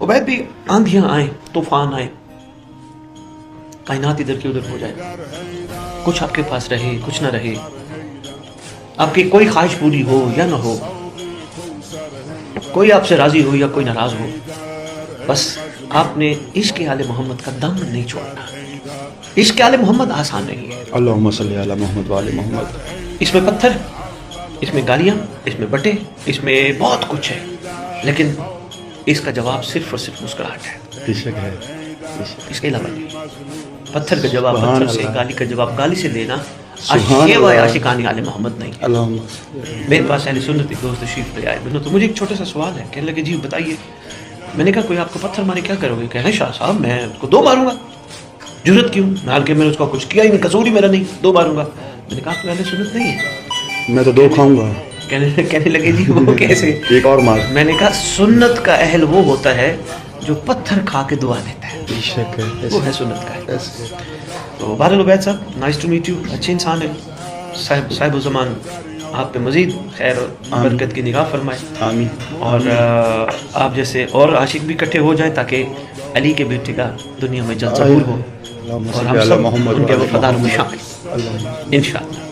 उबैद भी आंधियां आए, तूफान आए, कायनात इधर की उधर हो जाए, कुछ आपके पास रहे कुछ ना रहे, आपकी कोई ख्वाहिश पूरी हो या ना हो, कोई आपसे राजी हो या कोई नाराज हो, बस आपने इश्क आले मोहम्मद का दम नहीं छोड़ना। इश्क आले मोहम्मद आसान नहीं है। अल्लाहुम्मा सल्ली अला मोहम्मद व आले मोहम्मद। इसमें पत्थर, इसमें गालियाँ, इसमें बटे, इसमें बहुत कुछ है, लेकिन इसका जवाब सिर्फ और सिर्फ मुस्कुराहट है, बेशक है, बेशक। इसके अलावा नहीं। पत्थर का जवाब सुभान पत्थर से, अल्लाह। गाली का जवाब गाली से लेना सुभान ये व अल्लाह। आशिकानी आले मोहम्मद नहीं है। अल्लाहुम्मा। मेरे पास अहले सुन्नत एक दोस्त तशरीफ ले आए, बोलो तो मुझे एक छोटा सा सवाल है। कहने लगे जी बताइए। मैंने कहा कोई आपको पत्थर मारे क्या करोगे? कह रहे शाह साहब मैं उसको 2 मारूंगा। जरूरत क्यों? हालांकि मैंने उसका कुछ किया ही नहीं, कसूर ही मेरा नहीं, 2 मारूंगा। मैंने कहा आपको अहले सुन्नत नहीं है? मैं तो 2 खाऊंगा। कहने लगे जी वो कैसे? एक और मार। मैंने कहा सुन्नत का अहल वो होता है जो पत्थर खा के दुआ देता है, बेशक है, वो है सुन्नत का अहल। ऐसे। तो बहरहाल उबैद साहब, नाइस टू मीट यू। अच्छे इंसान है, साहिब ज़मान आप पे मज़ीद खैर और बरकत की निगाह फरमाए। आमीन। और आप जैसे और आशिक भी इकट्ठे हो जाएं ताकि अली के बेटे का दुनिया में जल्द ज़हूर हो अल्लाहुम्मा और सल्ली हम अला सब मोहम्मद व उनके आले वफादारों में मोहम्मद। शामिल अल्लाहुम्मा। इंशाअल्लाह।